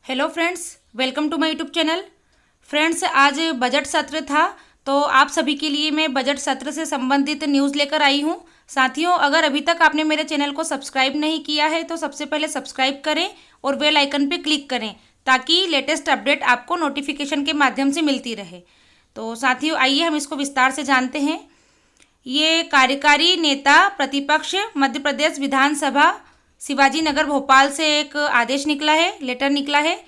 Hello friends, welcome to my YouTube channel. Friends, आज budget सत्र था तो आप सभी के लिए मैं बजट सत्र से संबंधित न्यूज़ लेकर आई हूं। साथियों, अगर अभी तक आपने मेरे चैनल को सब्सक्राइब नहीं किया है तो सबसे पहले सब्सक्राइब करें और बेल आइकन पे क्लिक करें ताकि लेटेस्ट अपडेट आपको नोटिफिकेशन के माध्यम से मिलती रहे। तो साथियों, आइए हम इसको विस्तार से जानते हैं। ये कार्यकारी नेता प्रतिपक्ष मध्य प्रदेश विधानसभा शिवाजी नगर भोपाल से एक आदेश निकला है, लेटर निकला है,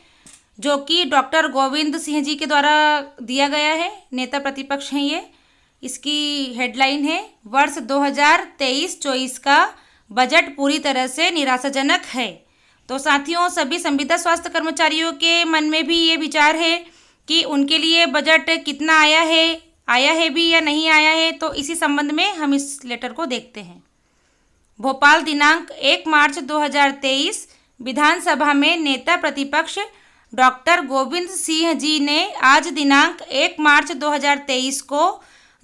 जो कि डॉक्टर गोविंद सिंह जी के द्वारा दिया गया है। नेता प्रतिपक्ष हैं ये। इसकी हेडलाइन है, वर्ष 2023-24 का बजट पूरी तरह से निराशाजनक है। तो साथियों, सभी संविदा स्वास्थ्य कर्मचारियों के मन में भी ये विचार है कि उनके लिए बजट कितना आया है भी या नहीं आया है। तो इसी संबंध में हम इस लेटर को देखते हैं। भोपाल, दिनांक 1 मार्च 2023, विधानसभा में नेता प्रतिपक्ष डॉक्टर गोविंद सिंह जी ने आज दिनांक 1 मार्च 2023 को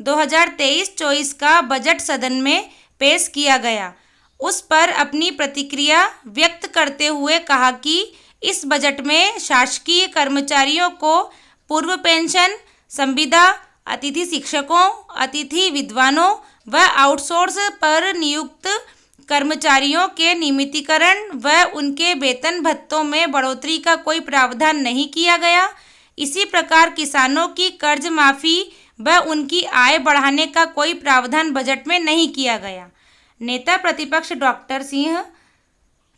2023-24 का बजट सदन में पेश किया गया। उस पर अपनी प्रतिक्रिया व्यक्त करते हुए कहा कि इस बजट में शासकीय कर्मचारियों को पूर्व पेंशन, संविदा, अतिथि शिक्षकों, अतिथि विद्वानों व आउटसोर्स पर नियुक्त कर्मचारियों के नियमितीकरण व उनके वेतन भत्तों में बढ़ोतरी का कोई प्रावधान नहीं किया गया। इसी प्रकार किसानों की कर्ज माफ़ी व उनकी आय बढ़ाने का कोई प्रावधान बजट में नहीं किया गया। नेता प्रतिपक्ष डॉक्टर सिंह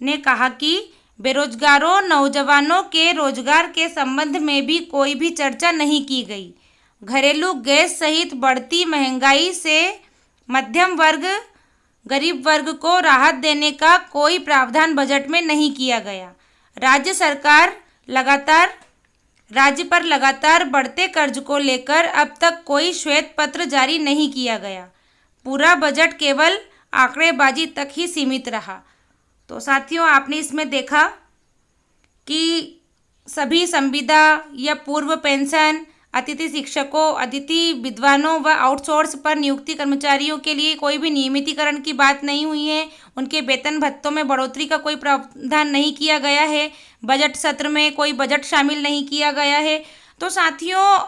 ने कहा कि बेरोजगारों नौजवानों के रोजगार के संबंध में भी कोई भी चर्चा नहीं की गई। घरेलू गैस सहित बढ़ती महंगाई से मध्यम वर्ग, गरीब वर्ग को राहत देने का कोई प्रावधान बजट में नहीं किया गया। राज्य पर लगातार बढ़ते कर्ज को लेकर अब तक कोई श्वेत पत्र जारी नहीं किया गया। पूरा बजट केवल आंकड़ेबाजी तक ही सीमित रहा। तो साथियों, आपने इसमें देखा कि सभी संविदा या पूर्व पेंशन, अतिथि शिक्षकों, अतिथि विद्वानों व आउटसोर्स पर नियुक्ति कर्मचारियों के लिए कोई भी नियमितीकरण की बात नहीं हुई है। उनके वेतन भत्तों में बढ़ोतरी का कोई प्रावधान नहीं किया गया है। बजट सत्र में कोई बजट शामिल नहीं किया गया है। तो साथियों,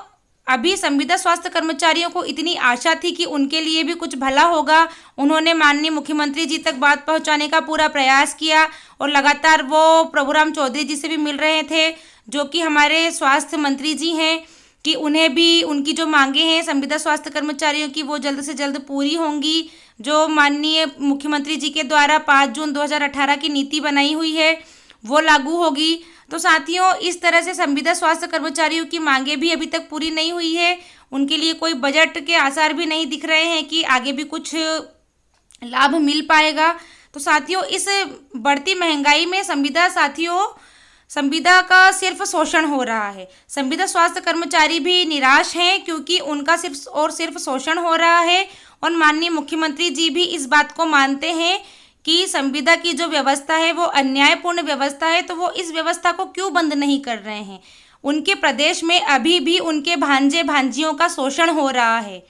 अभी संविदा स्वास्थ्य कर्मचारियों को इतनी आशा थी कि उनके लिए भी कुछ भला होगा। उन्होंने माननीय मुख्यमंत्री जी तक बात पहुंचाने का पूरा प्रयास किया और लगातार वो प्रभुराम चौधरी जी से भी मिल रहे थे, जो कि हमारे स्वास्थ्य मंत्री जी हैं, कि उन्हें भी उनकी जो मांगे हैं संविदा स्वास्थ्य कर्मचारियों की वो जल्द से जल्द पूरी होंगी। जो माननीय मुख्यमंत्री जी के द्वारा 5 जून 2018 की नीति बनाई हुई है वो लागू होगी। तो साथियों, इस तरह से संविदा स्वास्थ्य कर्मचारियों की मांगे भी अभी तक पूरी नहीं हुई है। उनके लिए कोई बजट के आसार भी नहीं दिख रहे हैं कि आगे भी कुछ लाभ मिल पाएगा। तो साथियों, इस बढ़ती महंगाई में संविदा का सिर्फ शोषण हो रहा है। संविदा स्वास्थ्य कर्मचारी भी निराश हैं क्योंकि उनका सिर्फ शोषण हो रहा है। और माननीय मुख्यमंत्री जी भी इस बात को मानते हैं कि संविदा की जो व्यवस्था है वो अन्यायपूर्ण व्यवस्था है, तो वो इस व्यवस्था को क्यों बंद नहीं कर रहे हैं। उनके प्रदेश में अभी भी उनके भांजे भांजियों का शोषण हो रहा है।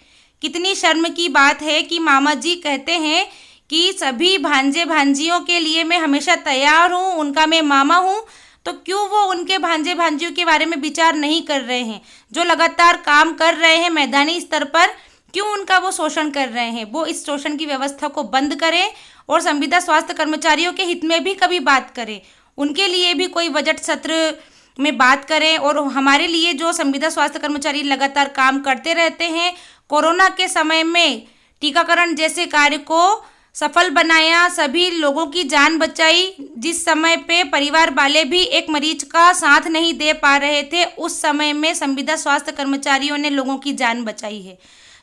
कितनी शर्म की बात है कि मामा जी कहते हैं कि सभी भांजे भांजियों के लिए मैं हमेशा तैयार हूँ, उनका मैं मामा हूँ। तो क्यों वो उनके भांजे भांजियों के बारे में विचार नहीं कर रहे हैं? जो लगातार काम कर रहे हैं मैदानी स्तर पर, क्यों उनका वो शोषण कर रहे हैं? वो इस शोषण की व्यवस्था को बंद करें और संविदा स्वास्थ्य कर्मचारियों के हित में भी कभी बात करें। उनके लिए भी कोई बजट सत्र में बात करें। और हमारे लिए जो संविदा स्वास्थ्य कर्मचारी लगातार काम करते रहते हैं, कोरोना के समय में टीकाकरण जैसे कार्य को सफल बनाया, सभी लोगों की जान बचाई। जिस समय पे परिवार वाले भी एक मरीज का साथ नहीं दे पा रहे थे, उस समय में संविदा स्वास्थ्य कर्मचारियों ने लोगों की जान बचाई है।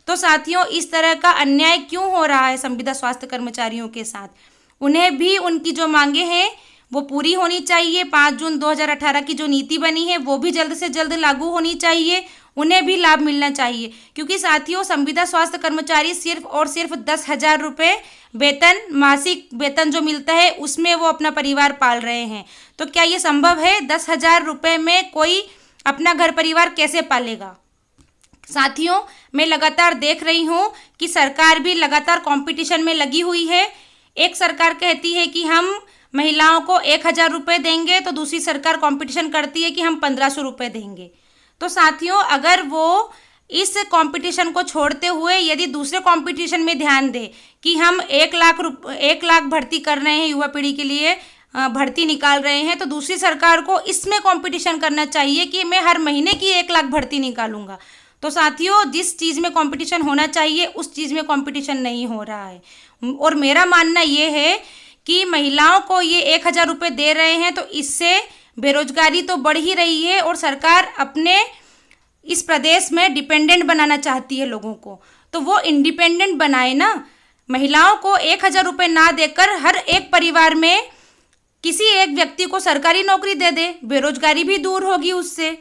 तो साथियों, इस तरह का अन्याय क्यों हो रहा है संविदा स्वास्थ्य कर्मचारियों के साथ? उन्हें भी उनकी जो मांगे हैं वो पूरी होनी चाहिए। 5 जून 2018 की जो नीति बनी है वो भी जल्द से जल्द लागू होनी चाहिए। उन्हें भी लाभ मिलना चाहिए, क्योंकि साथियों, संविदा स्वास्थ्य कर्मचारी सिर्फ और सिर्फ 10,000 रुपये वेतन, मासिक वेतन जो मिलता है उसमें वो अपना परिवार पाल रहे हैं। तो क्या ये संभव है? 10,000 रुपये में कोई अपना घर परिवार कैसे पालेगा? साथियों, मैं लगातार देख रही हूँ कि सरकार भी लगातार कंपटीशन में लगी हुई है। एक सरकार कहती है कि हम महिलाओं को 1,000 रुपये देंगे तो दूसरी सरकार कंपटीशन करती है कि हम 1,500 रुपये देंगे। तो साथियों, अगर वो इस कंपटीशन को छोड़ते हुए यदि दूसरे कंपटीशन में ध्यान दे कि हम 1 लाख भर्ती कर रहे हैं, युवा पीढ़ी के लिए भर्ती निकाल रहे हैं, तो दूसरी सरकार को इसमें कंपटीशन करना चाहिए कि मैं हर महीने की 1 लाख भर्ती निकालूंगा। तो साथियों, जिस चीज़ में कंपटीशन होना चाहिए उस चीज़ में कंपटीशन नहीं हो रहा है। और मेरा मानना ये है कि महिलाओं को ये 1,000 रुपये दे रहे हैं तो इससे बेरोजगारी तो बढ़ ही रही है और सरकार अपने इस प्रदेश में डिपेंडेंट बनाना चाहती है लोगों को, तो वो इंडिपेंडेंट बनाए ना। महिलाओं को 1,000 रुपये ना देकर हर एक परिवार में किसी एक व्यक्ति को सरकारी नौकरी दे दे, बेरोजगारी भी दूर होगी उससे।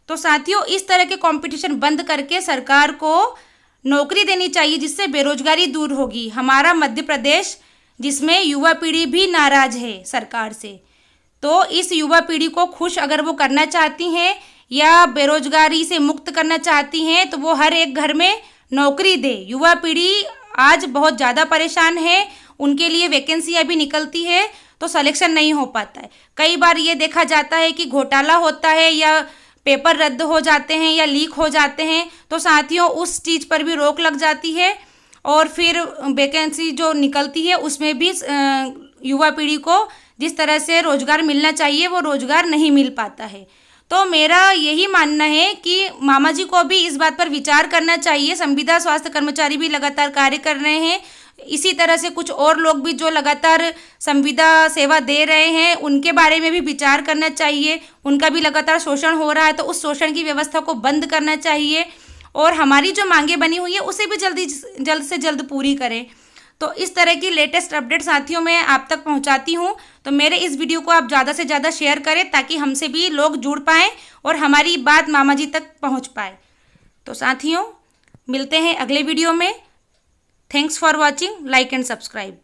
तो साथियों, इस तरह के कंपटीशन बंद करके सरकार को नौकरी देनी चाहिए जिससे बेरोजगारी दूर होगी। हमारा मध्य प्रदेश जिसमें युवा पीढ़ी भी नाराज है सरकार से, तो इस युवा पीढ़ी को खुश अगर वो करना चाहती हैं या बेरोजगारी से मुक्त करना चाहती हैं तो वो हर एक घर में नौकरी दे। युवा पीढ़ी आज बहुत ज़्यादा परेशान है, उनके लिए वैकेंसियाँ भी निकलती है तो सिलेक्शन नहीं हो पाता है। कई बार ये देखा जाता है कि घोटाला होता है या पेपर रद्द हो जाते हैं या लीक हो जाते हैं, तो साथियों उस चीज़ पर भी रोक लग जाती है और फिर वैकेंसी जो निकलती है उसमें भी युवा पीढ़ी को जिस तरह से रोजगार मिलना चाहिए वो रोजगार नहीं मिल पाता है। तो मेरा यही मानना है कि मामा जी को भी इस बात पर विचार करना चाहिए। संविदा स्वास्थ्य कर्मचारी भी लगातार कार्य कर रहे हैं, इसी तरह से कुछ और लोग भी जो लगातार संविदा सेवा दे रहे हैं उनके बारे में भी विचार करना चाहिए। उनका भी लगातार शोषण हो रहा है तो उस शोषण की व्यवस्था को बंद करना चाहिए और हमारी जो मांगें बनी हुई है उसे भी जल्द से जल्द पूरी करें। तो इस तरह की लेटेस्ट अपडेट साथियों मैं आप तक पहुंचाती हूं, तो मेरे इस वीडियो को आप ज़्यादा से ज़्यादा शेयर करें ताकि हमसे भी लोग जुड़ पाएँ और हमारी बात मामा जी तक पहुंच पाए। तो साथियों, मिलते हैं अगले वीडियो में। Thanks for watching, like and subscribe.